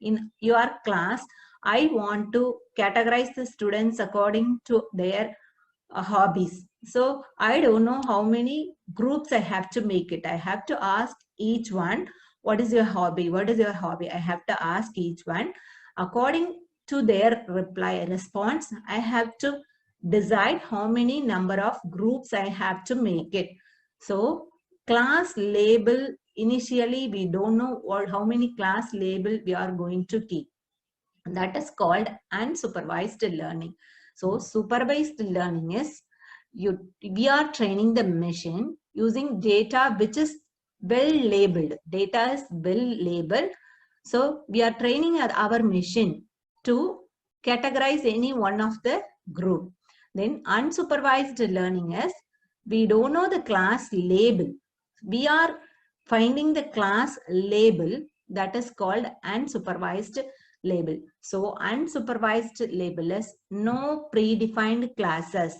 in your class, I want to categorize the students according to their hobbies. So I don't know how many groups I have to make it. I have to ask each one, what is your hobby? What is your hobby? I have to ask each one. According to their response, I have to decide how many number of groups I have to make it. So class label, initially we don't know how many class label we are going to keep. That is called unsupervised learning. So supervised learning is we are training the machine using data which is well labeled. Data is well labeled. So we are training our machine to categorize any one of the group. Then unsupervised learning is we don't know the class label. We are finding the class label, that is called unsupervised label. So unsupervised label is no predefined classes.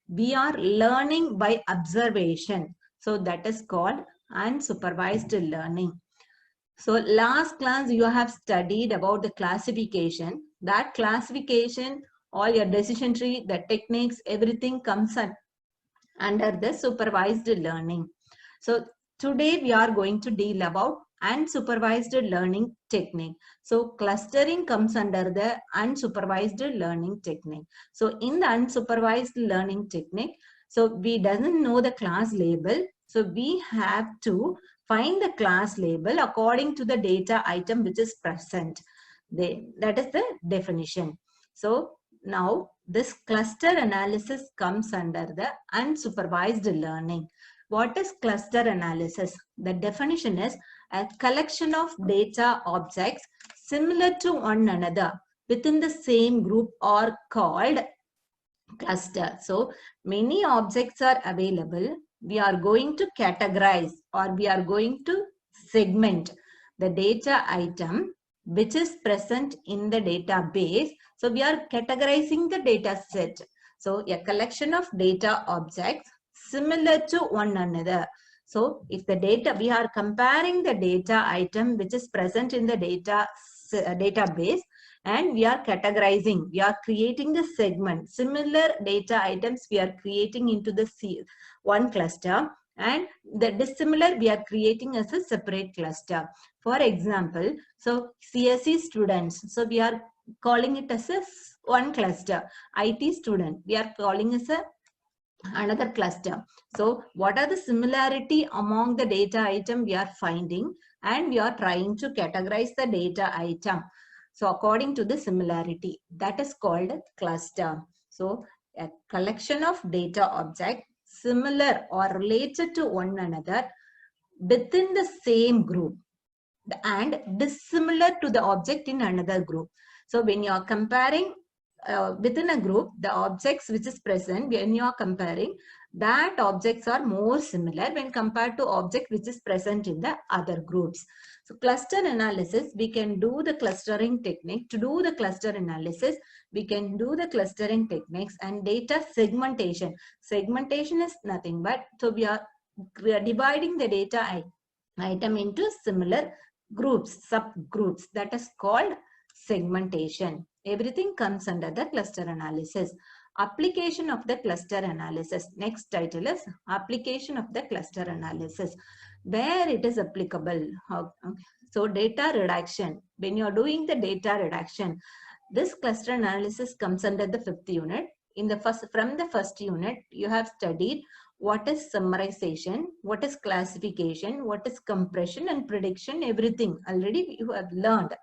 We are learning by observation. So that is called unsupervised learning. So last class you have studied about the classification. That classification, all your decision tree, the techniques, everything comes under the supervised learning. So today we are going to deal about unsupervised learning technique. So clustering comes under the unsupervised learning technique. So in the unsupervised learning technique, so we doesn't know the class label. So we have to find the class label according to the data item which is present. That is the definition. So now this cluster analysis comes under the unsupervised learning. What is cluster analysis? The definition is a collection of data objects similar to one another within the same group are called cluster. So many objects are available. We are going to categorize or we are going to segment the data item which is present in the database. So we are categorizing the data set. So a collection of data objects similar to one another. So if the data, we are comparing the data item which is present in the database, and we are categorizing, we are creating the segment. Similar data items we are creating into the one cluster, and the dissimilar we are creating as a separate cluster. For example, so CSE students, so we are calling it as a one cluster. IT student, we are calling as another cluster. So what are the similarity among the data item we are finding, and we are trying to categorize the data item. So according to the similarity, that is called a cluster. So a collection of data objects similar or related to one another within the same group and dissimilar to the object in another group. So when you are comparing within a group, the objects which is present, when you are comparing, that objects are more similar when compared to object which is present in the other groups. So cluster analysis, we can do the clustering technique. To do the cluster analysis, we can do the clustering techniques and data segmentation. Segmentation is nothing but, so we are dividing the data item into similar groups, subgroups. That is called segmentation. Everything comes under the cluster analysis. Application of the cluster analysis. Next title is application of the cluster analysis. Where it is applicable. So data reduction. When you are doing the data reduction, this cluster analysis comes under the 5th unit. From the first unit, you have studied what is summarization, what is classification, what is compression and prediction, everything already you have learned.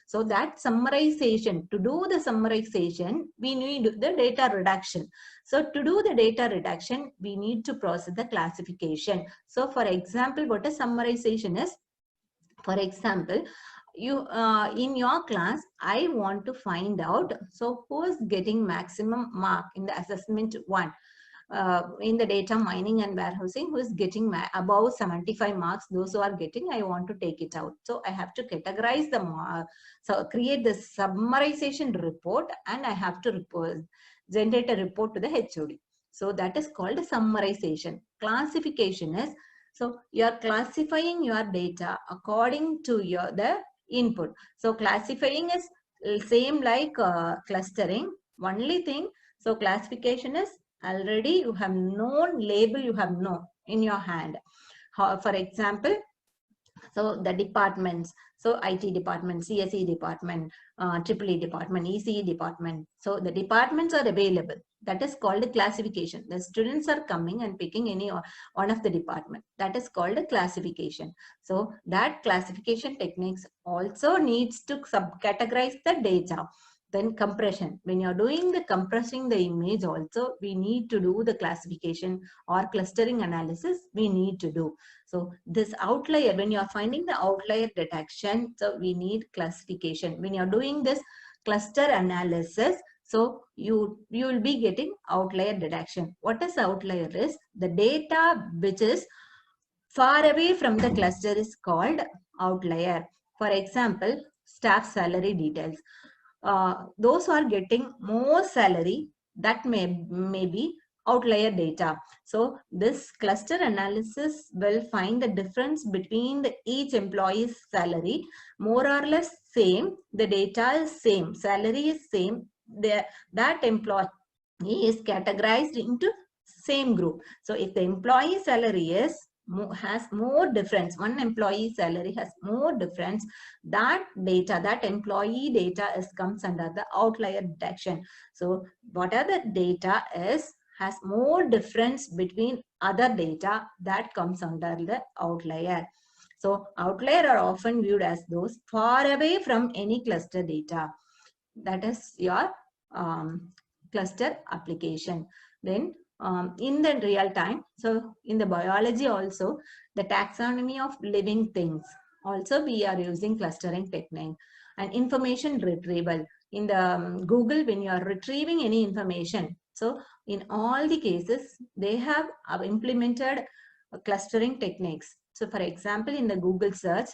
So that summarization, to do the summarization, we need the data reduction. So to do the data reduction, we need to process the classification. So for example, what a summarization is, for example, you in your class, I want to find out, so who is getting maximum mark in the assessment 1. In the data mining and warehousing, who is getting above 75 marks, those who are getting, I want to take it out. So I have to categorize the so create the summarization report, and I have to generate a report to the HOD. So that is called summarization. Classification is, so you are classifying your data according to the input. So classifying is same like clustering. Only thing, so classification is already you have known label, you have known in your hand. For example, so the departments, so IT department, CSE department, EEE department, ECE department. So the departments are available. That is called a classification. The students are coming and picking any one of the department. That is called a classification. So that classification techniques also needs to subcategorize the data. Then compression. When you're doing the compressing the image also, we need to do the classification or clustering analysis we need to do. So this outlier, when you are finding the outlier detection, so we need classification. When you are doing this cluster analysis, so you will be getting outlier detection. What is outlier is the data which is far away from the cluster is called outlier. For example, staff salary details. Those who are getting more salary, that may be outlier data. So this cluster analysis will find the difference between each employee's salary, more or less same. The data is same, salary is same. That employee is categorized into same group. So if the employee salary has more difference, one employee salary has more difference, that data, that employee data comes under the outlier detection. So what are the data has more difference between other data, that comes under the outlier. So outlier are often viewed as those far away from any cluster data. That is your cluster application. Then in the real time, so in the biology also, the taxonomy of living things, also we are using clustering technique. And information retrieval. In the Google, when you are retrieving any information, so in all the cases, they have implemented clustering techniques. So for example, in the Google search,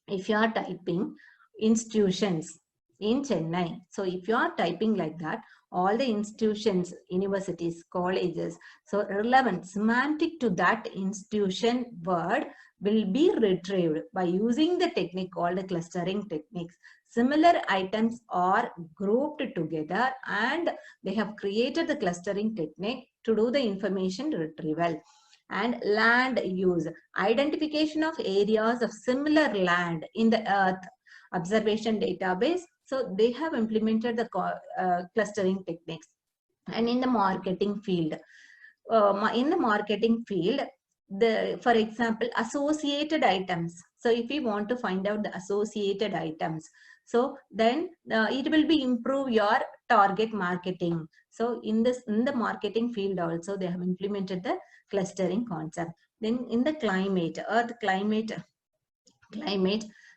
if you are typing institutions in Chennai, so if you are typing like that, all the institutions, universities, colleges, so relevant semantic to that institution word will be retrieved by using the technique called clustering techniques. Similar items are grouped together and they have created the clustering technique to do the information retrieval. And land use, identification of areas of similar land in the Earth observation database. So they have implemented the clustering techniques. And in the marketing field, for example, associated items. So if we want to find out the associated items, so then it will be improve your target marketing. So in the marketing field also, they have implemented the clustering concept. Then in the climate, earth climate,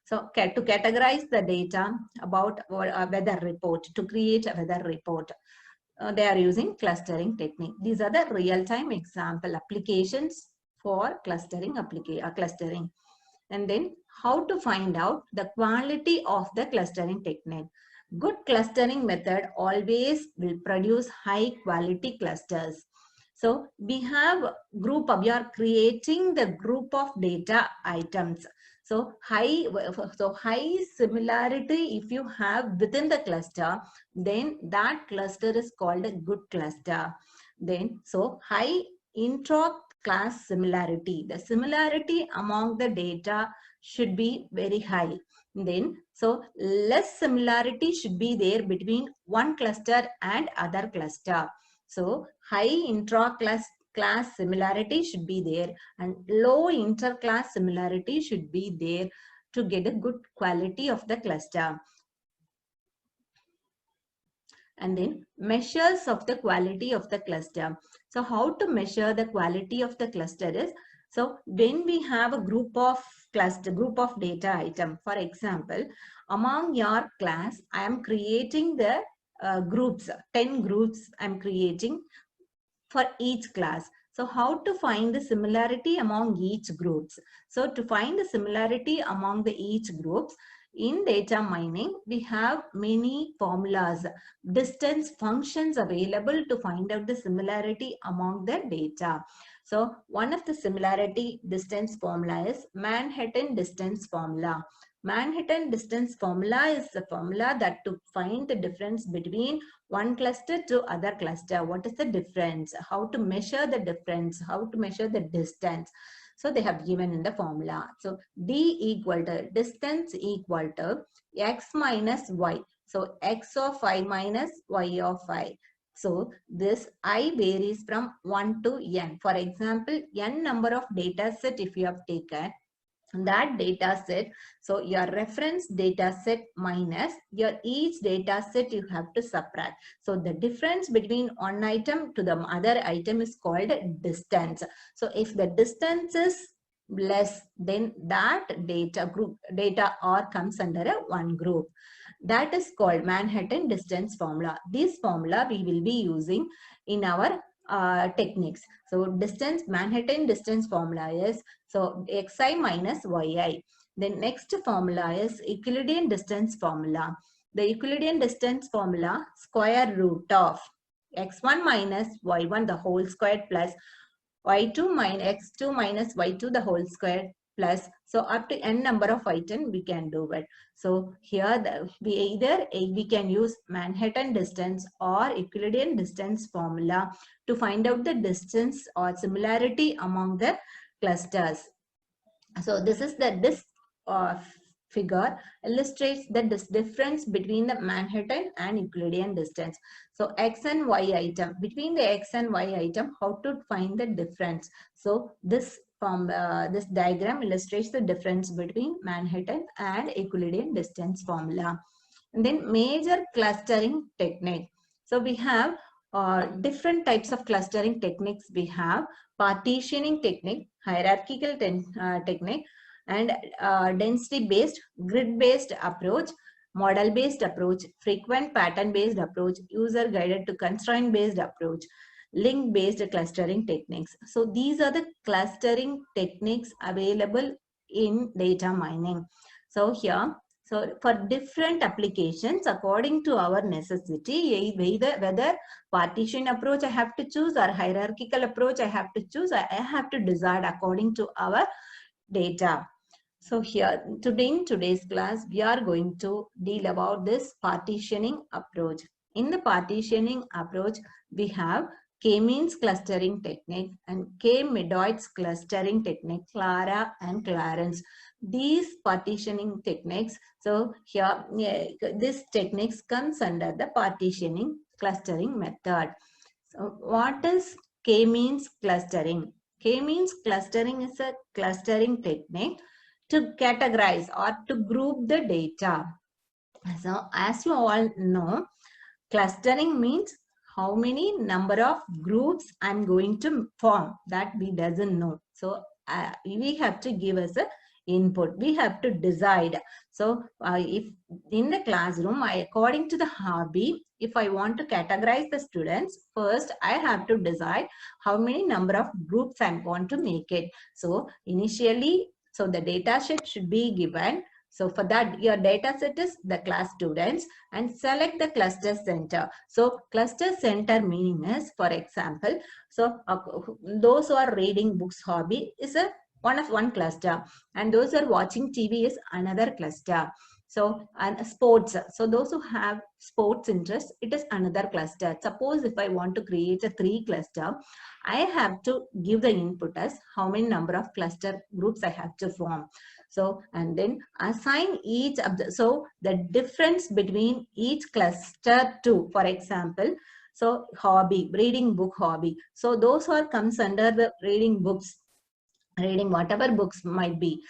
so to categorize the data about a weather report, to create a weather report, they are using clustering technique. These are the real-time example applications for clustering. And then how to find out the quality of the clustering technique. Good clustering method always will produce high quality clusters. So we have we are creating the group of data items. So high similarity if you have within the cluster, then that cluster is called a good cluster. Then so high intra-class similarity, the similarity among the data should be very high. Then so less similarity should be there between one cluster and other cluster. So high intra-class similarity should be there and low inter-class similarity should be there to get a good quality of the cluster. And then measures of the quality of the cluster. So how to measure the quality of the cluster is, so when we have a group of data item, for example, among your class, I am creating the groups, 10 groups I am creating for each class. So how to find the similarity among each groups? So to find the similarity among the each groups, in data mining, we have many formulas, distance functions available to find out the similarity among the data. So one of the similarity distance formula is Manhattan distance formula. Manhattan distance formula is the formula that to find the difference between one cluster to other cluster. What is the difference? How to measure the difference? How to measure the distance? So they have given in the formula. So D equal to distance equal to x minus y. So x of I minus y of I. So this I varies from 1 to n. For example, n number of data set if you have taken that data set. So your reference data set minus your each data set you have to subtract. So the difference between one item to the other item is called distance. So if the distance is less, then that data R comes under a one group. That is called Manhattan distance formula. This formula we will be using in our techniques. So Manhattan distance formula is so xi minus yi. The next formula is Euclidean distance formula. The Euclidean distance formula square root of x1 minus y1 the whole square plus y2 minus x2 minus y2 the whole square plus, so up to n number of item we can do it. So here we can use Manhattan distance or Euclidean distance formula to find out the distance or similarity among the clusters. So this is this figure illustrates the difference between the Manhattan and Euclidean distance. So x and y item, between the x and y item, how to find the difference? So this diagram illustrates the difference between Manhattan and Euclidean distance formula. And then major clustering technique. So we have different types of clustering techniques. We have partitioning technique, hierarchical technique, and density-based, grid-based approach, model-based approach, frequent pattern-based approach, user-guided to constraint-based approach, link-based clustering techniques. So these are the clustering techniques available in data mining. So here, so for different applications, according to our necessity, whether partition approach I have to choose or hierarchical approach I have to choose, I have to decide according to our data. So here, in today's class, we are going to deal about this partitioning approach. In the partitioning approach, we have K-means clustering technique and K-medoids clustering technique, Clara and Clarence. These partitioning techniques, so here, this techniques comes under the partitioning clustering method. So what is K-means clustering? K-means clustering is a clustering technique to categorize or to group the data. So as you all know, clustering means how many number of groups I'm going to form, that we doesn't know. So we have to give us a input. We have to decide. So if in the classroom, according to the hobby, if I want to categorize the students, first I have to decide how many number of groups I want to make it. So initially, so the data set should be given. So for that, your data set is the class students and select the cluster center. So cluster center meaning is, for example, so those who are reading books hobby is one cluster, and those who are watching TV is another cluster. So, and sports. So those who have sports interest, it is another cluster. Suppose if I want to create a 3 cluster, I have to give the input as how many number of cluster groups I have to form. So, and then assign each of the, so the difference between each cluster to, for example, so hobby, reading book hobby. So those who are comes under the reading books, reading whatever books might be,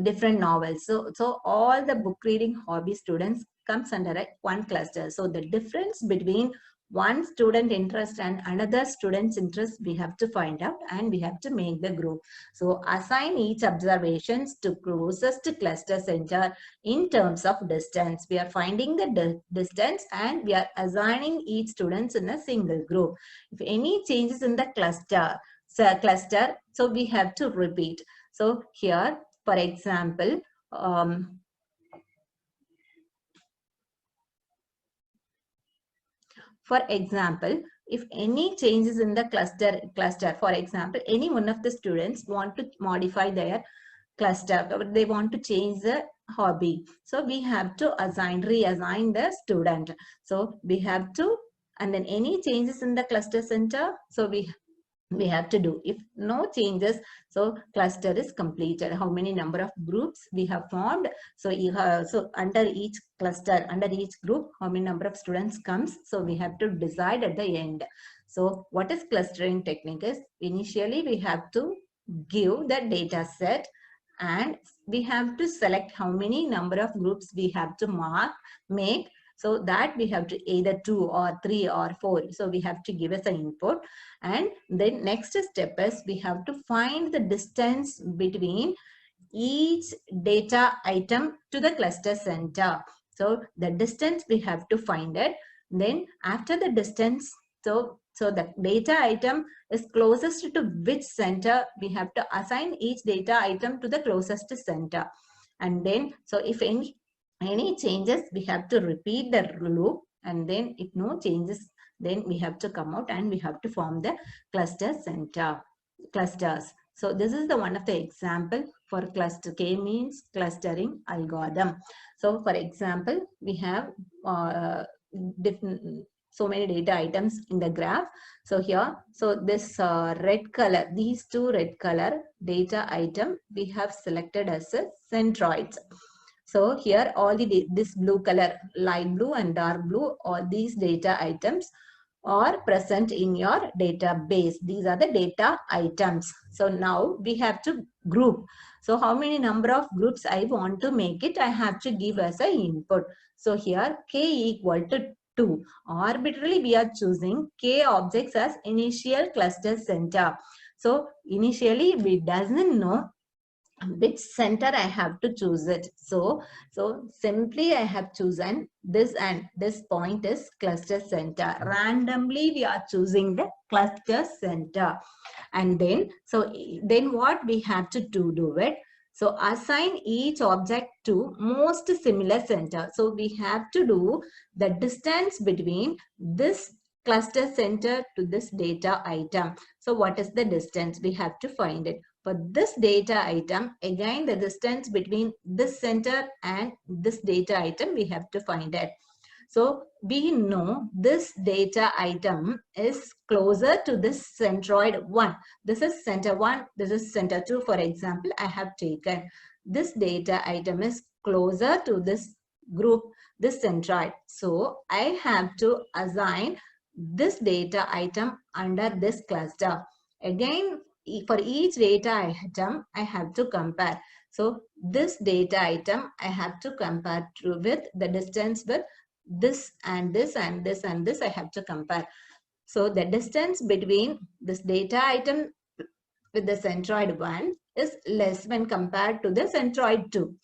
different novels. So all the book reading hobby students comes under one cluster. So the difference between one student interest and another student's interest, we have to find out and we have to make the group. So assign each observations to closest cluster center in terms of distance. We are finding the distance and we are assigning each students in a single group. If any changes in the cluster, so we have to repeat. So here, for example, if any changes in the cluster, for example, any one of the students want to modify their cluster, they want to change the hobby. So we have to reassign the student. So we have to, and then any changes in the cluster center, so we have to do. If no changes, so cluster is completed. How many number of groups we have formed? So you have, so under each cluster, under each group, how many number of students comes? So we have to decide at the end. So what is clustering technique is, initially we have to give the data set, and we have to select how many number of groups we have to make. So that we have to either 2 or 3 or 4. So we have to give us an input. And then next step is we have to find the distance between each data item to the cluster center. So the distance we have to find it. Then after the distance, so the data item is closest to which center, we have to assign each data item to the closest center. And then, so if any changes, we have to repeat the loop. And then if no changes, then we have to come out and we have to form the cluster center clusters. So this is the one of the example for cluster k-means clustering algorithm. So for example, we have different, so many data items in the graph. So here, so this red color, these two red color data item we have selected as a centroids. So here all this blue color, light blue and dark blue, all these data items are present in your database. These are the data items. So now we have to group. So how many number of groups I want to make it, I have to give as an input. So here k equal to 2. Arbitrarily we are choosing k objects as initial cluster center. So initially we doesn't know which center I have to choose it. So simply I have chosen this, and this point is cluster center. Randomly we are choosing the cluster center. And then, so then what we have to do it. So assign each object to most similar center. So we have to do the distance between this cluster center to this data item. So what is the distance? We have to find it. For this data item, again the distance between this center and this data item, we have to find it. So we know this data item is closer to this centroid 1. This is center 1, this is center 2. For example, I have taken this data item is closer to this group, this centroid. So I have to assign this data item under this cluster. Again, for each data item, I have to compare. So this data item, I have to compare with the distance with this and this and this and this, I have to compare. So the distance between this data item with the centroid 1 is less when compared to the centroid 2.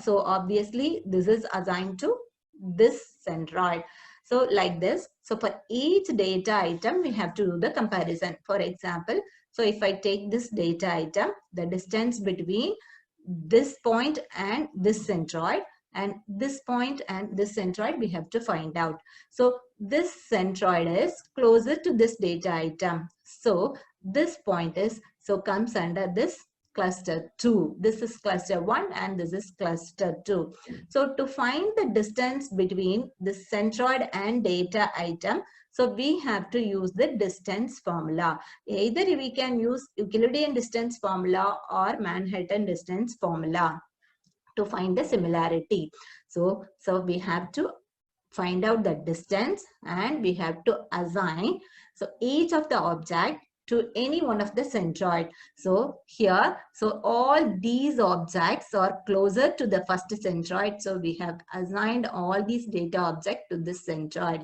So obviously this is assigned to this centroid. So like this, so for each data item, we have to do the comparison. For example, so if I take this data item, the distance between this point and this centroid, and this point and this centroid, we have to find out. So this centroid is closer to this data item. So this point is, so comes under this cluster 2. This is cluster 1 and this is cluster 2. So to find the distance between the centroid and data item, so we have to use the distance formula. Either we can use Euclidean distance formula or Manhattan distance formula to find the similarity. So we have to find out the distance and we have to assign so each of the object to any one of the centroid. So here, so all these objects are closer to the first centroid. So we have assigned all these data objects to this centroid.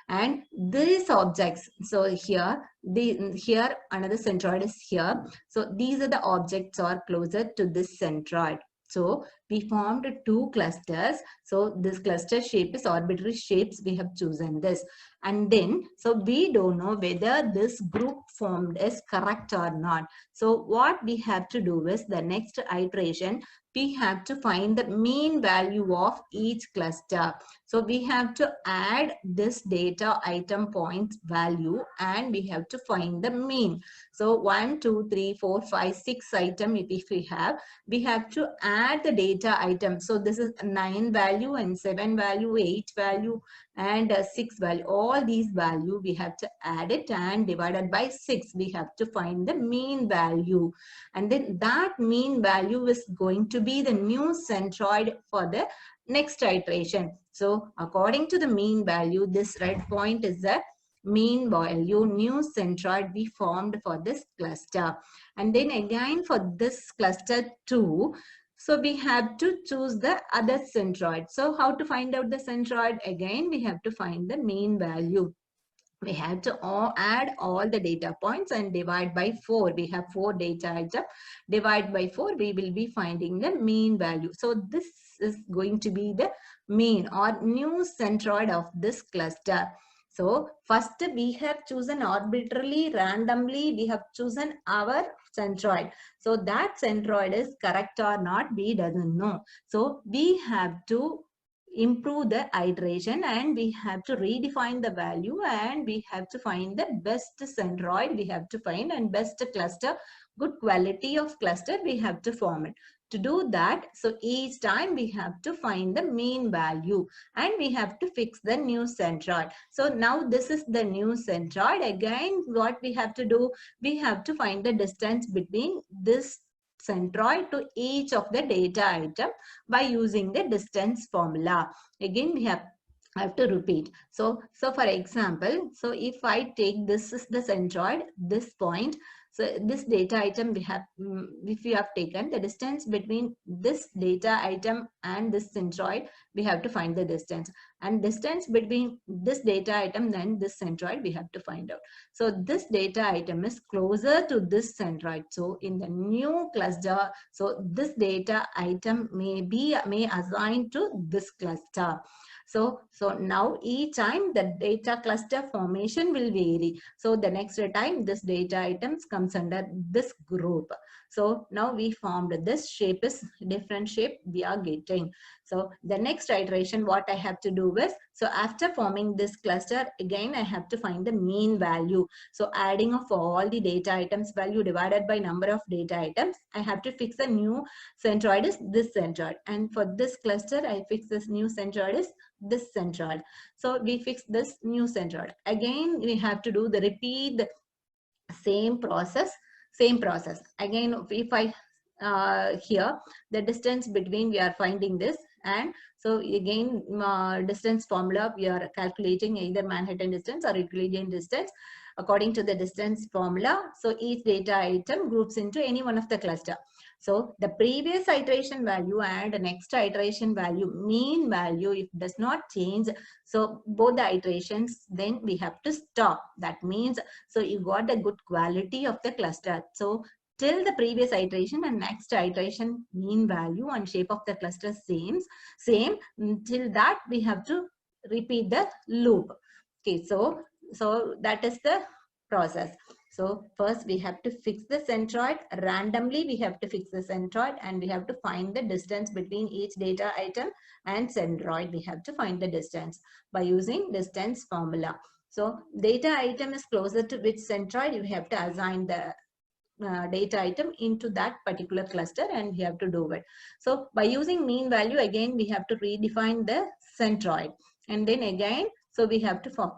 And these objects, so here another centroid is here. So these are the objects are closer to this centroid. So we formed 2 clusters. So this cluster shape is arbitrary shapes. We have chosen this. And then, so we don't know whether this group formed is correct or not. So what we have to do is the next iteration, we have to find the mean value of each cluster. So we have to add this data item points value and we have to find the mean. So 1, 2, 3, 4, 5, 6 item if we have to add the data item. So this is 9 value and 7 value, 8 value and 6 value. All these value we have to add it and divided by 6. We have to find the mean value. And then that mean value is going to be the new centroid for the next iteration. So according to the mean value, this red point is the mean value, new centroid we formed for this cluster. And then again for this cluster 2, so we have to choose the other centroid. So how to find out the centroid? Again, we have to find the mean value. We have to add all the data points and divide by 4. We have 4 data items. Divide by 4, we will be finding the mean value. So this is going to be the mean or new centroid of this cluster. So first we have chosen arbitrarily, randomly, we have chosen our centroid. So that centroid is correct or not, we doesn't know. So we have to improve the iteration and we have to redefine the value and we have to find the best centroid we have to find and best cluster, good quality of cluster we have to form it. To do that, so each time we have to find the mean value and we have to fix the new centroid. So now this is the new centroid. Again, what we have to do, we have to find the distance between this centroid to each of the data item by using the distance formula. Again, we have to repeat. So for example, so if I take this is the centroid, this point, so this data item we have, if you have taken the distance between this data item and this centroid, we have to find the distance, and distance between this data item and this centroid we have to find out. So this data item is closer to this centroid. So in the new cluster, so this data item may assign to this cluster. So now each time the data cluster formation will vary. So the next time this data items comes under this group. So now we formed this shape is different shape we are getting. So the next iteration what I have to do is, so after forming this cluster, again I have to find the mean value. So adding of all the data items value divided by number of data items, I have to fix a new centroid is this centroid. And for this cluster, I fix this new centroid is this centroid. So we fix this new centroid. Again, we have to do the repeat the same process. Again, if I here the distance between, we are finding this, and so again distance formula we are calculating either Manhattan distance or Euclidean distance according to the distance formula. So each data item groups into any one of the cluster. So the previous iteration value and the next iteration value, mean value, if does not change, so both the iterations, then we have to stop. That means, so you got the good quality of the cluster. So till the previous iteration and next iteration mean value and shape of the cluster same, till that we have to repeat the loop. Okay, so that is the process. So first we have to fix the centroid. Randomly we have to fix the centroid and we have to find the distance between each data item and centroid. We have to find the distance by using distance formula. So data item is closer to which centroid, you have to assign the data item into that particular cluster and we have to do it. So by using mean value, again we have to redefine the centroid, and then again, so we have to form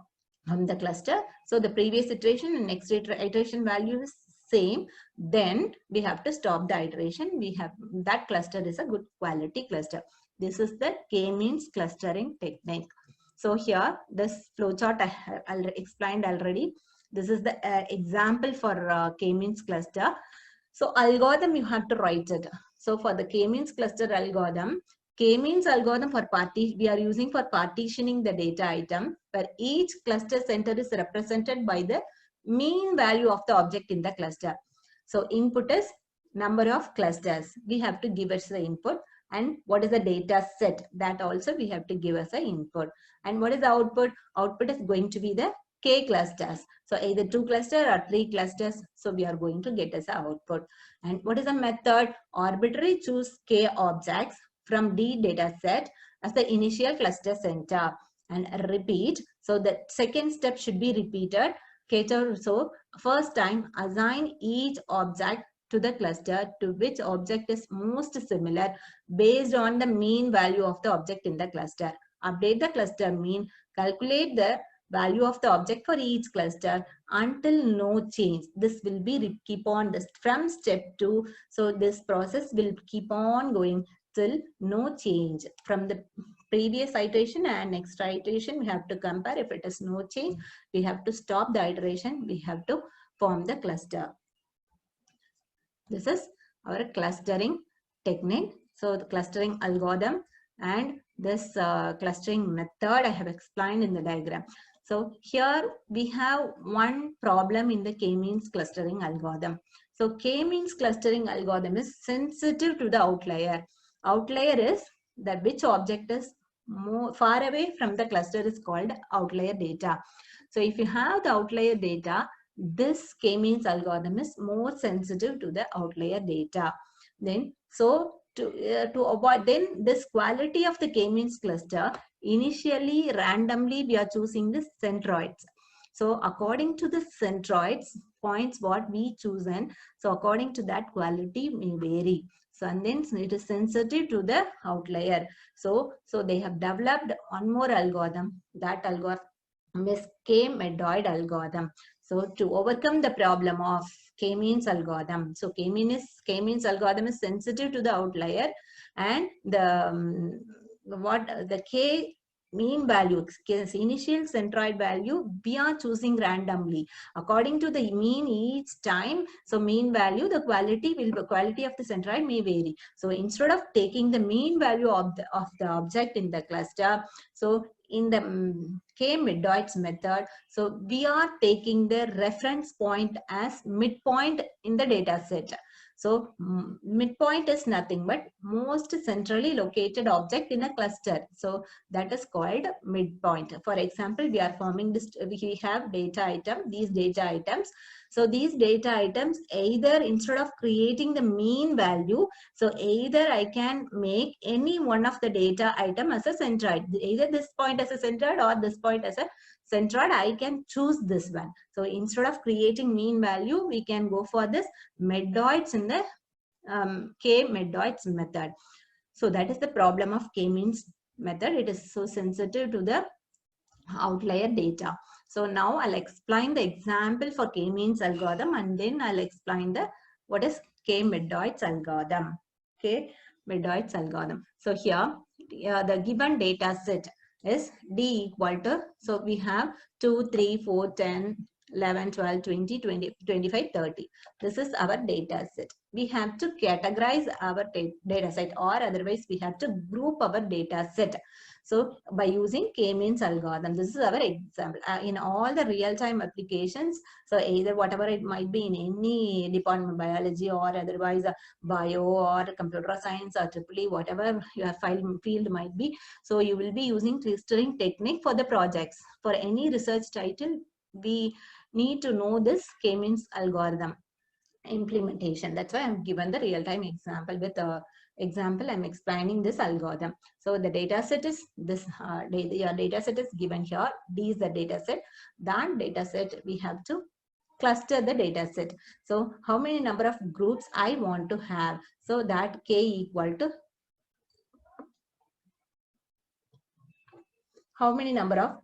the cluster. So the previous iteration and next iteration value is same. Then we have to stop the iteration. We have that cluster is a good quality cluster. This is the k-means clustering technique. So here this flowchart I have explained already. This is the example for k-means cluster. So algorithm you have to write it. So for the k-means cluster algorithm, k-means algorithm for we are using for partitioning the data item, where each cluster center is represented by the mean value of the object in the cluster. So input is number of clusters. We have to give us the input, and what is the data set, that also we have to give us the input. And what is the output? Output is going to be the k clusters. So either 2 clusters or 3 clusters. So we are going to get as an output. And what is the method? Arbitrarily choose k objects from D data set as the initial cluster center and repeat. So the second step should be repeated. So first time assign each object to the cluster to which object is most similar based on the mean value of the object in the cluster. Update the cluster mean, calculate the value of the object for each cluster until no change. This will be keep on this from step 2. So this process will keep on going till no change. From the previous iteration and next iteration, we have to compare. If it is no change, we have to stop the iteration. We have to form the cluster. This is our clustering technique. So the clustering algorithm and this clustering method I have explained in the diagram. So here we have one problem in the k-means clustering algorithm. So k-means clustering algorithm is sensitive to the outlier. Outlier is that which object is more far away from the cluster is called outlier data. So if you have the outlier data, this k-means algorithm is more sensitive to the outlier data. Then, so to avoid, then this quality of the k-means cluster, initially randomly we are choosing the centroids. So according to the centroids points what we chosen, so according to that quality may vary. So and then it is sensitive to the outlier. So they have developed one more algorithm. That algorithm is k-medoid algorithm. So to overcome the problem of k-means algorithm, so k-means algorithm is sensitive to the outlier, and the k mean value, initial centroid value, we are choosing randomly according to the mean each time. So mean value, the quality of the centroid may vary. So instead of taking the mean value of the object in the cluster, so in the k-medoids method, so we are taking the reference point as midpoint in the data set. So midpoint is nothing but most centrally located object in a cluster. So that is called midpoint. For example, we are forming this, we have data item, these data items. So these data items, either instead of creating the mean value, so either I can make any one of the data item as a centroid, either this point as a centroid or this point as a centroid, I can choose this one. So instead of creating mean value, we can go for this medoids in the k-medoids method. So that is the problem of k-means method. It is so sensitive to the outlier data. So now I'll explain the example for k-means algorithm, and then I'll explain the what is k-medoids algorithm. K-medoids algorithm. So here the given data set is D equal to, so we have 2, 3, 4, 10, 11, 12, 20, 25, 30. This is our data set. We have to categorize our data set, or otherwise we have to group our data set. So by using k-means algorithm, this is our example. In all the real-time applications, so either whatever it might be in any department, biology or otherwise bio or computer science or EEE, whatever your field might be, so you will be using clustering technique for the projects. For any research title, we need to know this k-means algorithm implementation. That's why I'm given the real-time example. With example, I'm explaining this algorithm. So the data set is this, your data set is given here. D is the data set. That data set, we have to cluster the data set. So how many number of groups I want to have? So that k equal to how many number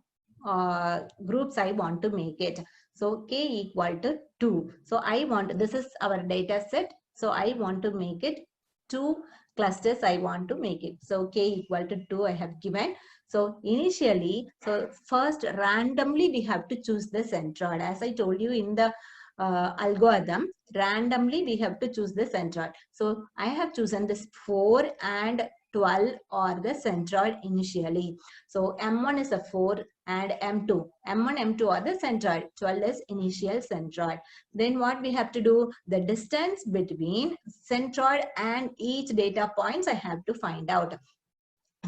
of groups I want to make it. So k equal to 2. So I want, this is our data set. So I want to make it 2 clusters. I want to make it. So k equal to 2 I have given. So initially, so first randomly we have to choose the centroid. As I told you in the algorithm, randomly we have to choose the centroid. So I have chosen this 4 and 12 or the centroid initially. So M1 is a 4 and M2. M1, M2 are the centroid. 12 is initial centroid. Then what we have to do? The distance between centroid and each data points I have to find out.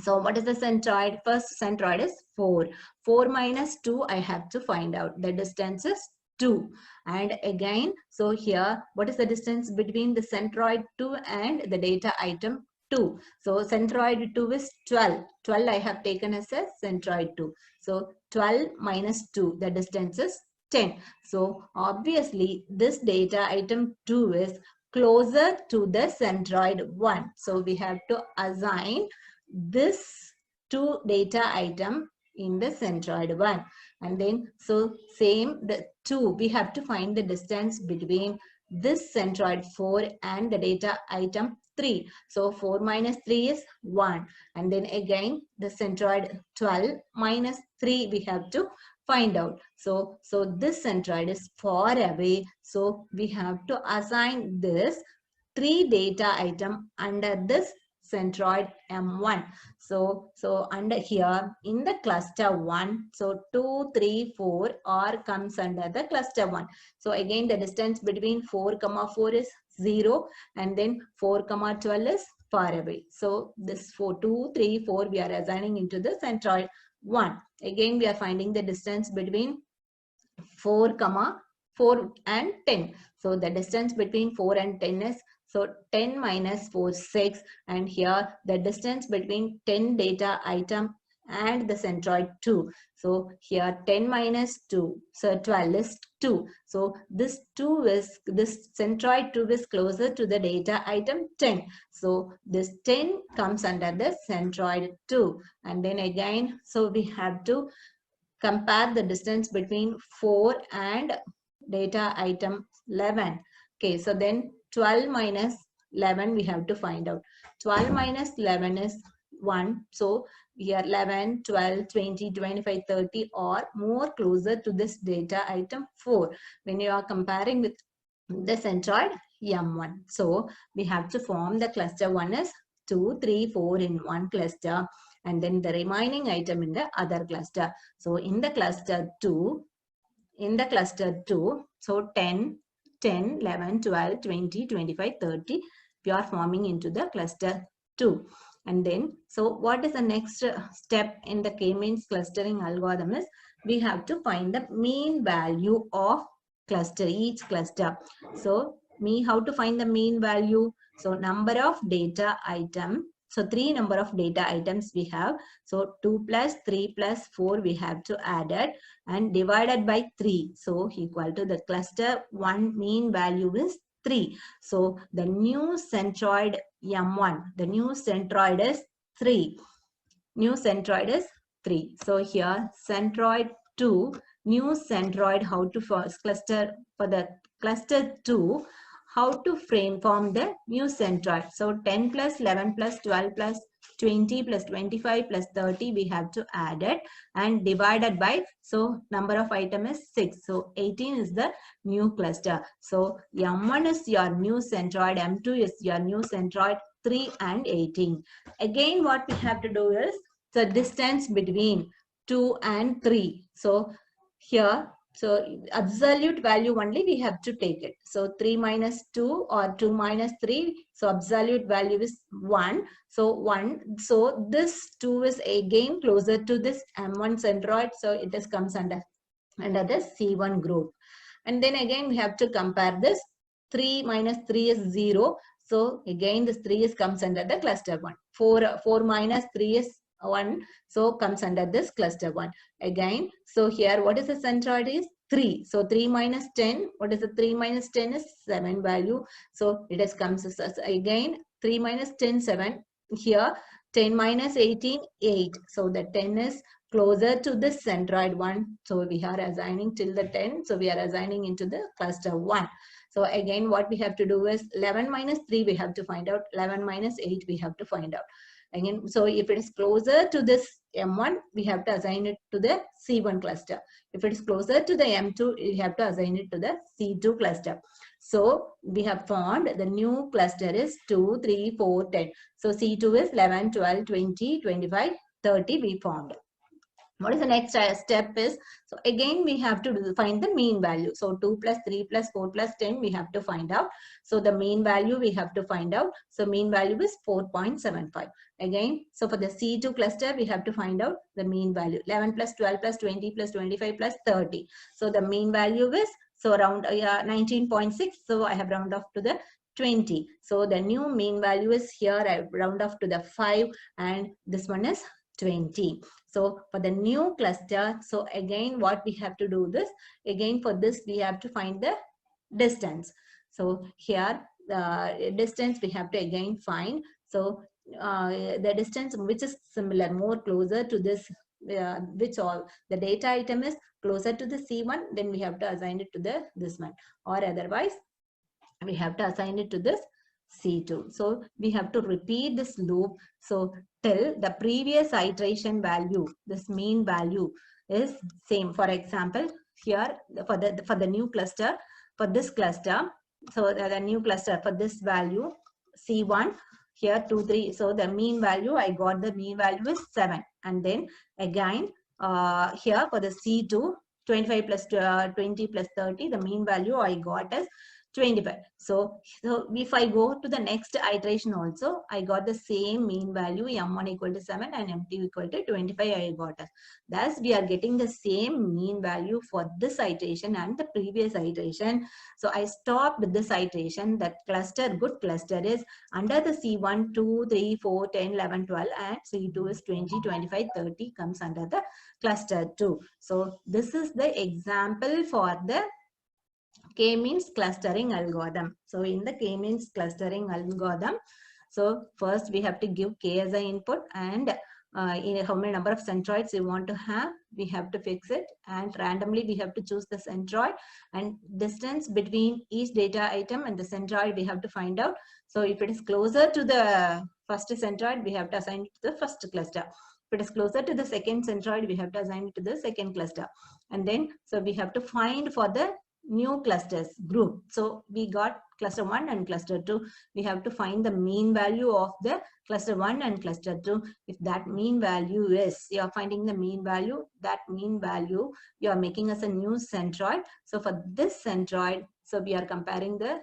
So what is the centroid? First centroid is 4. 4 minus 2 I have to find out. The distance is 2. And again, so here, what is the distance between the centroid 2 and the data item 2? So centroid 2 is 12. 12 I have taken as a centroid 2. So 12 minus 2, the distance is 10. So obviously this data item 2 is closer to the centroid 1. So we have to assign this 2 data item in the centroid 1. And then, so same, the 2, we have to find the distance between this centroid 4 and the data item 3. So 4 minus 3 is 1. And then again, the centroid 12 minus 3 we have to find out. So this centroid is far away. So we have to assign this 3 data item under this centroid M1. So under here in the cluster 1, so 2, 3, 4 all comes under the cluster 1. So again, the distance between 4, 4 is 0, and then 4, 12 is far away. So this 4, 2, 3, 4 we are assigning into the centroid 1. Again, we are finding the distance between 4, 4 and 10. So the distance between 4 and 10 is, so 10 minus 4, 6. And here the distance between 10 data item and the centroid 2. So here 10 minus 2, so 12 is 2. So this centroid 2 is closer to the data item 10. So this 10 comes under the centroid 2. And then again, so we have to compare the distance between 4 and data item 11. Okay, so then 12 minus 11 we have to find out. 12 minus 11 is 1. So here 11, 12, 20, 25, 30 or more closer to this data item 4 when you are comparing with the centroid M1. So we have to form the cluster 1 is 2, 3, 4 in one cluster, and then the remaining item in the other cluster. So in the cluster 2, so 10, 11, 12, 20, 25, 30, we are forming into the cluster 2. And then, so what is the next step in the K-means clustering algorithm is, we have to find the mean value of each cluster. So how to find the mean value? So number of data item. So 3 number of data items we have. So 2 plus 3 plus 4 we have to add it and divided by 3. So equal to the cluster 1 mean value is 3. So the new centroid M1, the new centroid is 3. New centroid is 3. So here centroid 2, new centroid, how to first cluster for the cluster 2, how to form the new centroid. So 10 plus 11 plus 12 plus 20 plus 25 plus 30 we have to add it and divided by, so number of item is 6. So 18 is the new cluster. So M1 is your new centroid, M2 is your new centroid, 3 and 18. Again, what we have to do is the distance between 2 and 3. So here, so absolute value only we have to take it. So 3 minus 2 or 2 minus 3. So absolute value is 1. So 1. So this 2 is again closer to this M1 centroid. So it is comes under the C1 group. And then again we have to compare this. 3 minus 3 is 0. So again this 3 is comes under the cluster 1. 4 minus 3 is 1. So comes under this cluster 1. Again, so here what is the centroid is 3. So 3 minus 10. What is the 3 minus 10 is 7 value. So it has comes as again 3 minus 10, 7. Here 10 minus 18, 8. So the 10 is closer to this centroid 1. So we are assigning till the 10. So we are assigning into the cluster 1. So again, what we have to do is 11 minus 3 we have to find out. 11 minus 8 we have to find out. Again, so if it is closer to this M1, we have to assign it to the C1 cluster. If it is closer to the M2, we have to assign it to the C2 cluster. So we have found the new cluster is 2, 3, 4, 10. So C2 is 11, 12, 20, 25, 30 we found. What is the next step is, so again we have to find the mean value. So 2 plus 3 plus 4 plus 10 we have to find out. So the mean value we have to find out. So mean value is 4.75. Again, so for the C2 cluster we have to find out the mean value. 11 plus 12 plus 20 plus 25 plus 30. So the mean value is, so around 19.6. So I have round off to the 20. So the new mean value is here, I round off to the 5 and this one is 20. So for the new cluster, so again what we have to do this, again for this we have to find the distance. So here distance we have to again find. So the distance which is similar, more closer to this, which all the data item is closer to the C1, then we have to assign it to the this one, or otherwise we have to assign it to this C2. So we have to repeat this loop. So till the previous iteration value, this mean value is same. For example, here for the new cluster, for this cluster, so the new cluster for this value C1, here 2 3, so the mean value, I got the mean value is 7. And then again here for the C2, 25 plus 20 plus 30, the mean value I got is 25. So if I go to the next iteration also, I got the same mean value, m1 equal to 7 and m2 equal to 25 I got. Thus, we are getting the same mean value for this iteration and the previous iteration. So I stopped this iteration. That cluster, good cluster is under the C1, 2, 3, 4, 10, 11, 12 and C2 is 20, 25, 30 comes under the cluster 2. So this is the example for the K-means clustering algorithm. So in the K-means clustering algorithm, so first we have to give K as an input, and in how many number of centroids you want to have, we have to fix it, and randomly we have to choose the centroid, and distance between each data item and the centroid we have to find out. So if it is closer to the first centroid, we have to assign it to the first cluster. If it is closer to the second centroid, we have to assign it to the second cluster. And then, so we have to find for the new clusters group. So we got cluster 1 and cluster 2. We have to find the mean value of the cluster 1 and cluster 2. If that mean value is, you are finding the mean value, that mean value you are making as a new centroid. So for this centroid, so we are comparing the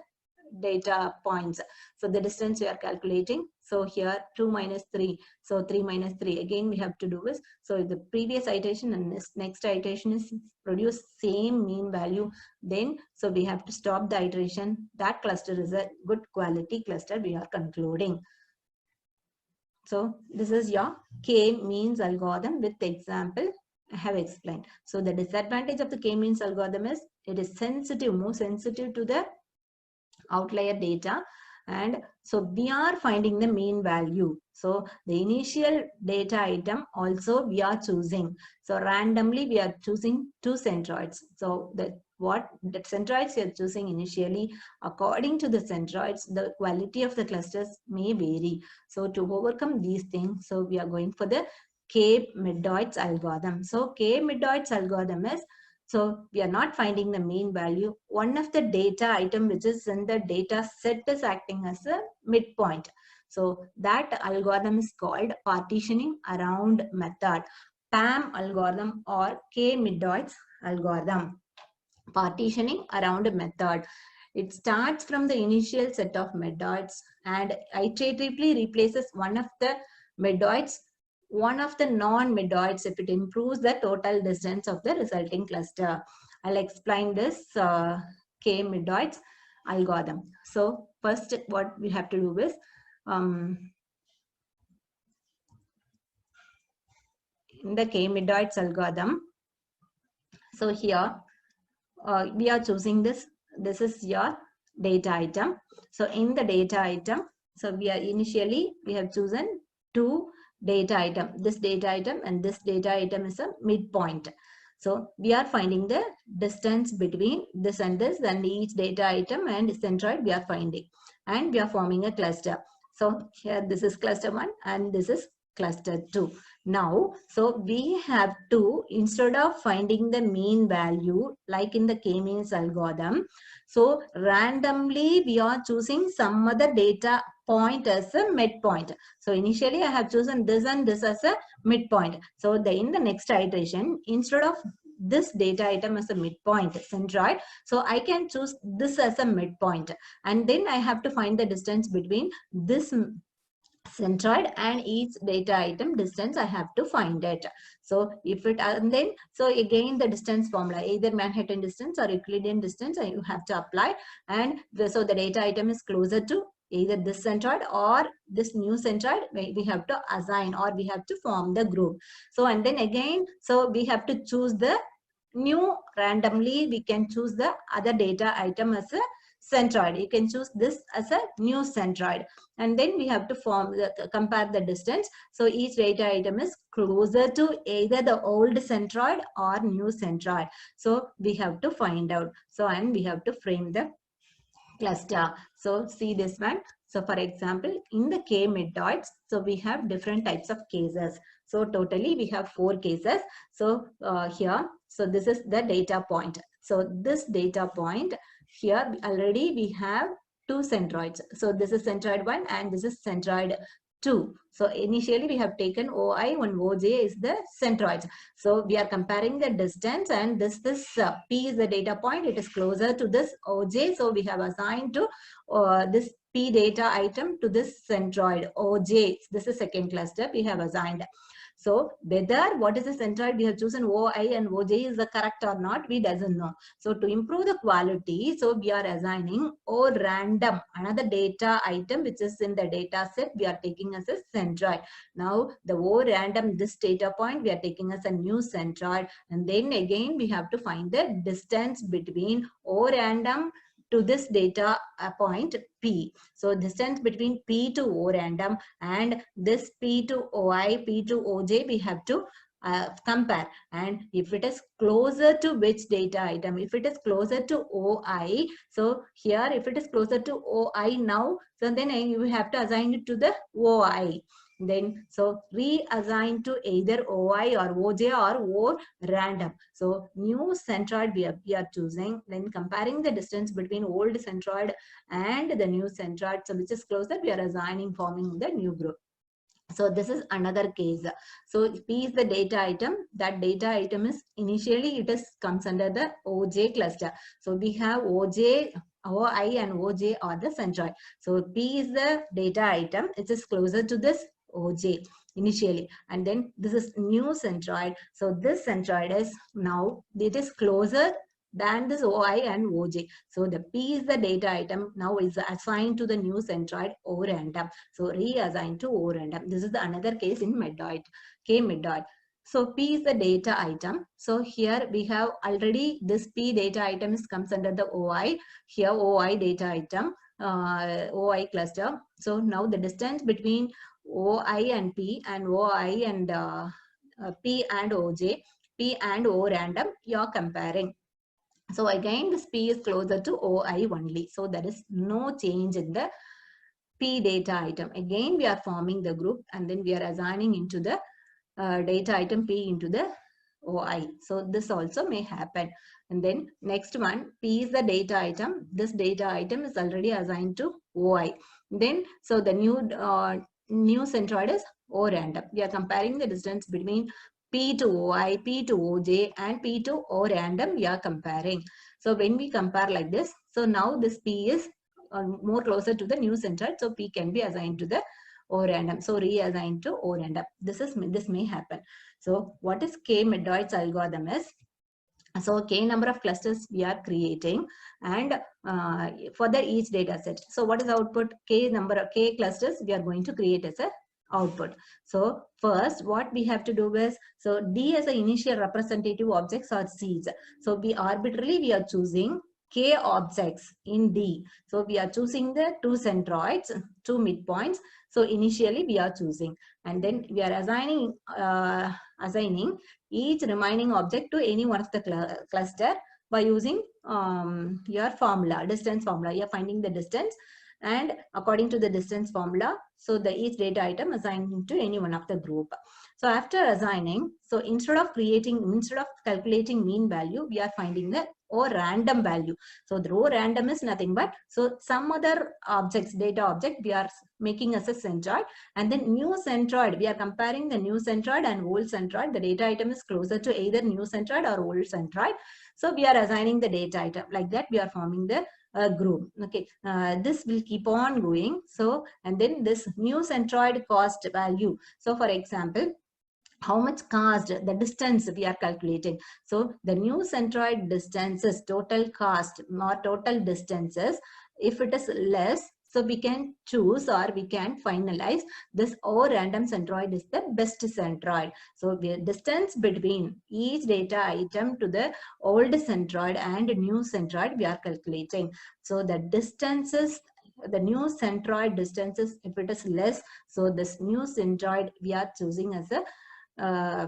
data points. So the distance we are calculating. So here 2 minus 3. So 3 minus 3. Again we have to do is, so the previous iteration and this next iteration is produce same mean value. Then so we have to stop the iteration. That cluster is a good quality cluster we are concluding. So this is your K-means algorithm with example I have explained. So the disadvantage of the K-means algorithm is it is sensitive, more sensitive to the outlier data, and so we are finding the mean value. So the initial data item also we are choosing. So randomly we are choosing 2 centroids. So the centroids we are choosing initially, according to the centroids, the quality of the clusters may vary. So to overcome these things, so we are going for the K-Middoits algorithm. So K-Middoits algorithm is, so we are not finding the mean value. One of the data item which is in the data set is acting as a midpoint. So that algorithm is called partitioning around method, PAM algorithm or K-Middoits algorithm. Partitioning around a method. It starts from the initial set of middoits and iteratively replaces one of the middoits, one of the non-middoits if it improves the total distance of the resulting cluster. I'll explain this K-Middoits algorithm. So first what we have to do is, in the K-Middoits algorithm, so here we are choosing this. This is your data item. So in the data item, so we have chosen 2 data item. This data item and this data item is a midpoint. So we are finding the distance between this and this, and each data item and centroid we are finding, and we are forming a cluster. So here this is cluster 1 and this is cluster 2. Now, so we have to, instead of finding the mean value like in the K-means algorithm, so randomly we are choosing some other data point as a midpoint. So initially I have chosen this and this as a midpoint. So in the next iteration, instead of this data item as a midpoint centroid, so I can choose this as a midpoint, and then I have to find the distance between this centroid and each data item distance I have to find it. So if it, and then so again the distance formula, either Manhattan distance or Euclidean distance you have to apply, and so the data item is closer to either this centroid or this new centroid, we have to assign or we have to form the group. So and then again, so we have to choose the new, randomly we can choose the other data item as a centroid. You can choose this as a new centroid. And then we have to compare the distance. So each data item is closer to either the old centroid or new centroid. So we have to find out. So, and we have to frame the cluster. So see this one. So for example, in the k-middoids, so we have different types of cases. So totally we have 4 cases. So here, so this is the data point. So this data point here already we have 2 centroids. So this is centroid 1 and this is centroid 2. So initially we have taken OI and OJ is the centroids. So we are comparing the distance, and this P is the data point. It is closer to this OJ. So we have assigned to this P data item to this centroid OJ. This is second cluster we have assigned. So whether what is the centroid we have chosen OI and OJ is the correct or not, we doesn't know. So to improve the quality, so we are assigning O random, another data item which is in the data set we are taking as a centroid. Now the O random, this data point we are taking as a new centroid, and then again we have to find the distance between O random to this data point P. So distance between P to O random and this P to OI, P to OJ, we have to compare. And if it is closer to which data item, if it is closer to OI, so here if it is closer to OI now, so then you have to assign it to the OI. Then so reassign to either OI or OJ or O random. So new centroid we are choosing, then comparing the distance between old centroid and the new centroid, so which is closer, we are assigning, forming the new group. So this is another case. So P is the data item. That data item is initially it is comes under the OJ cluster. So we have OJ, OI and OJ are the centroid. So P is the data item. It is closer to this OJ initially, and then this is new centroid. So this centroid is now, it is closer than this OI and OJ. So the P is the data item now is assigned to the new centroid O random. So reassigned to O random. This is the another case in middoid, k-middoid. So P is the data item. So here we have already this P data item is comes under the OI. Here OI data item, OI cluster. So now the distance between OI and P and OI and P and OJ, P and O random, you are comparing. So again, this P is closer to OI only. So there is no change in the P data item. Again, we are forming the group, and then we are assigning into the data item P into the OI. So this also may happen. And then next one, P is the data item. This data item is already assigned to OI. Then, so the new centroid is O random. We are comparing the distance between P to OI, P to OJ, and P to O random we are comparing. So when we compare like this, so now this P is more closer to the new centroid. So P can be assigned to the O random. So reassigned to O random. This may happen. So what is k-middoids algorithm is? So k number of clusters we are creating, and for the each data set. So what is output? K number of k clusters we are going to create as a output. So first what we have to do is, so D as an initial representative objects or seeds. So we arbitrarily we are choosing k objects in D. So we are choosing the 2 centroids, 2 midpoints. So initially we are choosing, and then we are assigning each remaining object to any one of the cluster by using your formula, distance formula. You are finding the distance, and according to the distance formula, so the each data item assigned to any one of the group. So after assigning, so instead of calculating mean value, we are finding the O random value. So the O random is nothing but, so some other objects, data object, we are making as a centroid, and then new centroid, we are comparing the new centroid and old centroid. The data item is closer to either new centroid or old centroid. So we are assigning the data item. Like that, we are forming the group. Okay, this will keep on going. So, and then this new centroid cost value. So for example, how much cost, the distance we are calculating. So the new centroid distances, total cost or total distances, if it is less, So we can choose or we can finalize this O random centroid is the best centroid. So the distance between each data item to the old centroid and new centroid we are calculating. So the distances, the new centroid distances, if it is less, so this new centroid we are choosing as a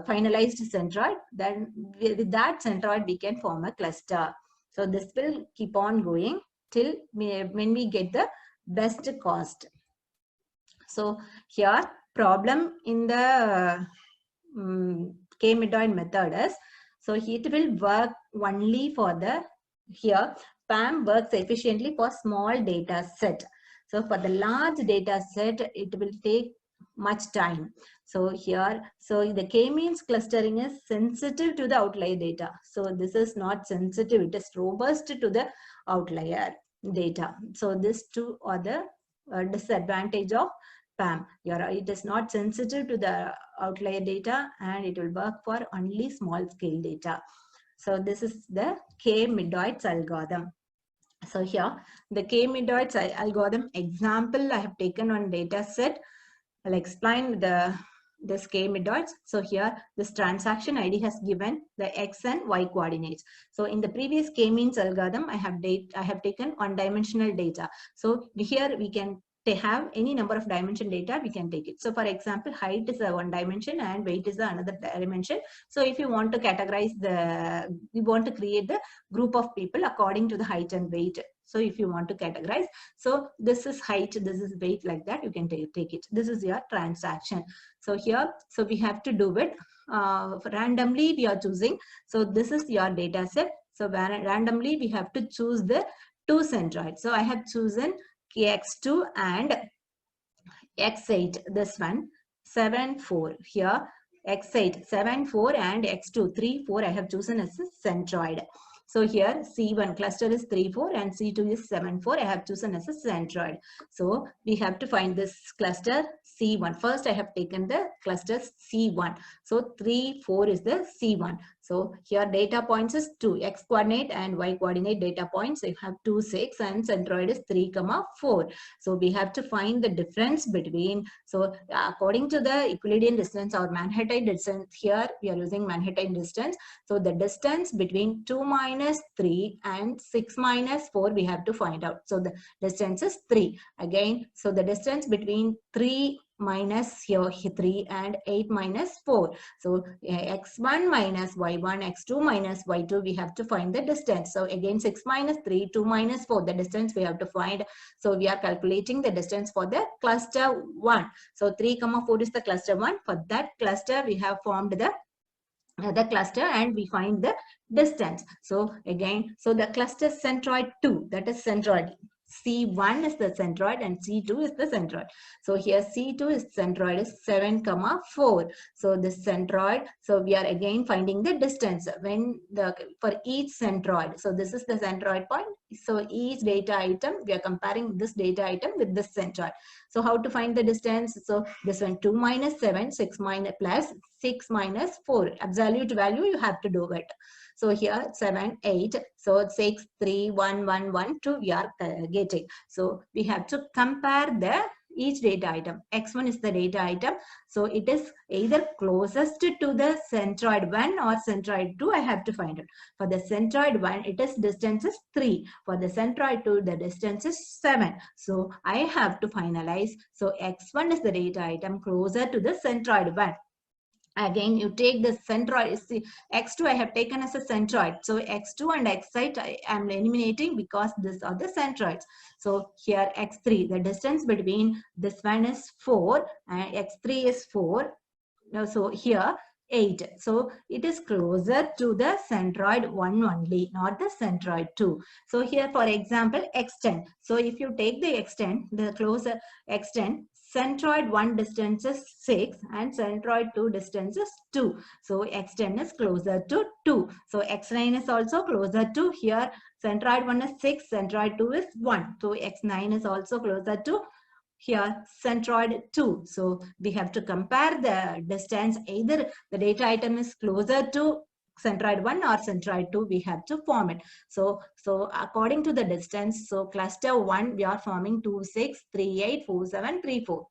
finalized centroid, then with that centroid we can form a cluster. So this will keep on going till when we get the best cost. So here problem in the k-midpoint method is, so it will work only for the, here PAM works efficiently for small data set. So for the large data set, it will take much time. So here, so the k-means clustering is sensitive to the outlier data. So this is not sensitive, it is robust to the outlier data. So these two are the disadvantage of PAM. It is not sensitive to the outlier data and it will work for only small scale data. So this is the k-midpoint algorithm. So here the k-midpoint algorithm example I have taken on data set. I'll explain this k-midpoint. So here this transaction ID has given the x and y coordinates. So in the previous k-means algorithm, I have taken one-dimensional data. So here we can have any number of dimension data, we can take it. So for example, height is a one dimension and weight is another dimension. So if you want to categorize you want to create the group of people according to the height and weight. So if you want to categorize, so this is height, this is weight, like that you can take it. This is your transaction. So here, so we have to do it randomly we are choosing. So this is your data set. So randomly we have to choose the two centroids. So I have chosen x2 and x8, this one 7 4 here, x8 7 4 and x2 3 4 I have chosen as a centroid. So here C1 cluster is 3 4 and C2 is 7 4 I have chosen as a centroid. So we have to find this cluster C1. First I have taken the cluster C1. So 3 4 is the C1. So here data points is 2, x coordinate and y coordinate data points. I have 2 6 and centroid is 3 4. So we have to find the difference between, so according to the Euclidean distance or Manhattan distance, here we are using Manhattan distance. So the distance between 2 minus 3 and 6 minus 4 we have to find out. So the distance is 3 again. So the distance between 3 minus here 3 and 8 minus 4. So x1 minus y1, x2 minus y2, we have to find the distance. So again 6 minus 3, 2 minus 4, the distance we have to find. So we are calculating the distance for the cluster 1. So 3, 4 is the cluster 1. For that cluster, we have formed the cluster and we find the distance. So again, so the cluster centroid 2, that is centroid. C1 is the centroid and C2 is the centroid. So here C2 is centroid is 7, 4. So this centroid, so we are again finding the distance when for each centroid. So this is the centroid point. So each data item, we are comparing this data item with this centroid. So how to find the distance? So this one 2 minus 7, 6 minus plus 6 minus 4. Absolute value you have to do it. So here 7, 8, so 6, 3, 1, 1, 1, 2 we are getting. So we have to compare each data item. X1 is the data item. So it is either closest to the centroid 1 or centroid 2. I have to find it. For the centroid 1, it is distance is 3. For the centroid 2, the distance is 7. So I have to finalize. So X1 is the data item closer to the centroid 1. Again, you take the centroid. See, x2 I have taken as a centroid. So x2 and x8 I am eliminating because these are the centroids. So here x3, the distance between this one is 4 and x3 is 4. So here 8. So it is closer to the centroid 1 only, not the centroid 2. So here, for example, x10. So if you take the x10, the closer x10, centroid 1 distance is 6 and centroid 2 distance is 2. So x10 is closer to 2. So x9 is also closer to here. Centroid 1 is 6, centroid 2 is 1. So x9 is also closer to here centroid 2. So we have to compare the distance. Either the data item is closer to centroid 1 or centroid 2, we have to form it. So according to the distance, so cluster 1, we are forming 2, 6, 3, 8, 4, 7, 3, 4.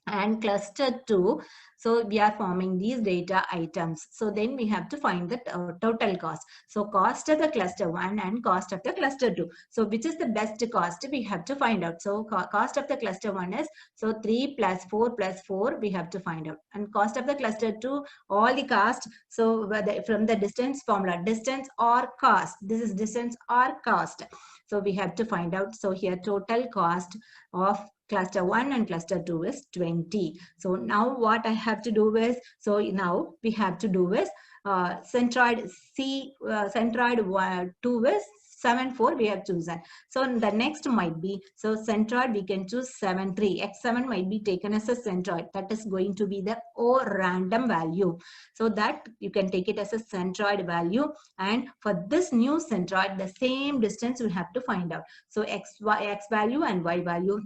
And cluster 2, so we are forming these data items. So then we have to find the total cost. So cost of the cluster 1 and cost of the cluster 2. So which is the best cost, we have to find out. So cost of the cluster 1 is, so 3 plus 4 plus 4, we have to find out. And cost of the cluster 2, all the cost, so whether from the distance formula, distance or cost, this is distance or cost. So we have to find out. So here total cost of cluster 1 and cluster 2 is 20. So now what I have to do is, so now we have to do is centroid C, centroid 2 is 7, 4, we have chosen. So the next might be, so centroid we can choose 7, 3. X7 might be taken as a centroid. That is going to be the O random value. So that you can take it as a centroid value. And for this new centroid, the same distance we have to find out. So X value and Y value.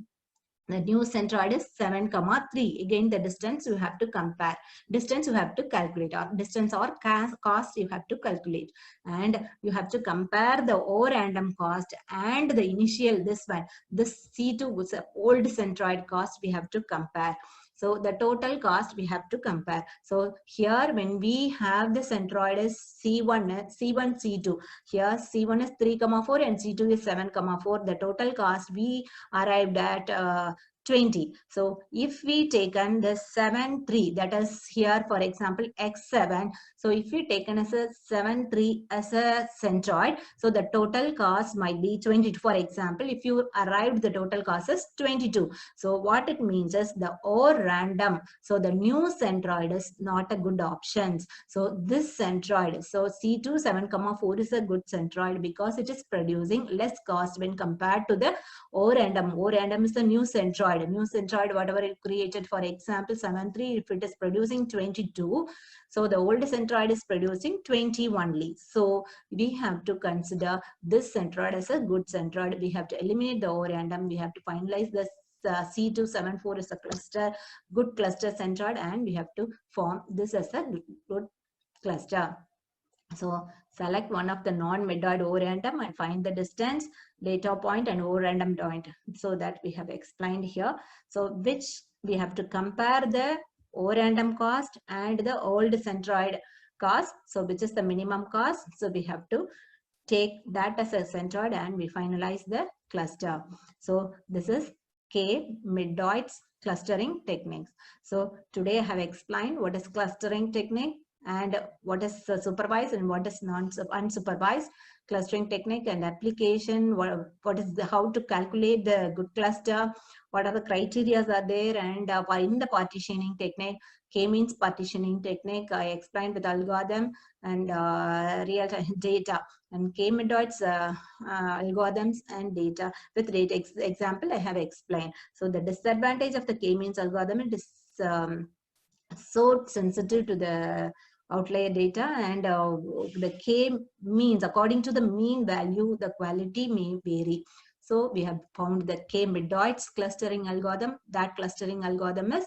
The new centroid is 7, 3. Again, the distance you have to compare. Distance you have to calculate, or distance or cost you have to calculate. And you have to compare the O random cost and the initial, this one. This C2 was an old centroid cost we have to compare. So the total cost we have to compare. So here when we have the centroid is C1, C2. Here C1 is 3, 4 and C2 is 7, 4. The total cost we arrived at 20. So if we taken the 7, 3, that is here, for example, X7. So if we taken as a 7, 3 as a centroid, so the total cost might be 22. For example, if you arrived, the total cost is 22. So what it means is the O random. So the new centroid is not a good option. So this centroid, so C2 7, 4 is a good centroid because it is producing less cost when compared to the O random. O random is the new centroid. New centroid, whatever it created, for example, 7, 3, if it is producing 22, so the old centroid is producing 20 only. So we have to consider this centroid as a good centroid. We have to eliminate the O random. We have to finalize this C274 is a cluster, good cluster centroid, and we have to form this as a good cluster. So select one of the non-midroid O random and find the distance, data point and O random point. So that we have explained here. So which we have to compare the O random cost and the old centroid cost. So which is the minimum cost. So we have to take that as a centroid and we finalize the cluster. So this is K-midroids clustering techniques. So today I have explained what is clustering technique and what is supervised and what is unsupervised clustering technique and application, what is how to calculate the good cluster, what are the criteria are there, and in the partitioning technique, K-means partitioning technique, I explained with algorithm and real data, and K-midroids algorithms and data with data example I have explained. So the disadvantage of the K-means algorithm is so sensitive to the outlier data, and the K-means, according to the mean value, the quality may vary. So we have found the K-midroids clustering algorithm. That clustering algorithm is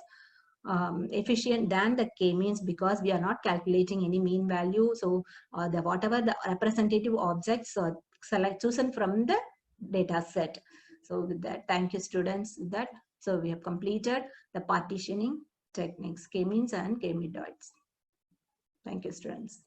efficient than the K-means because we are not calculating any mean value. So whatever the representative objects are chosen from the data set. So with that, thank you students. With that, so we have completed the partitioning techniques, K-means and K-midroids. Thank you, students.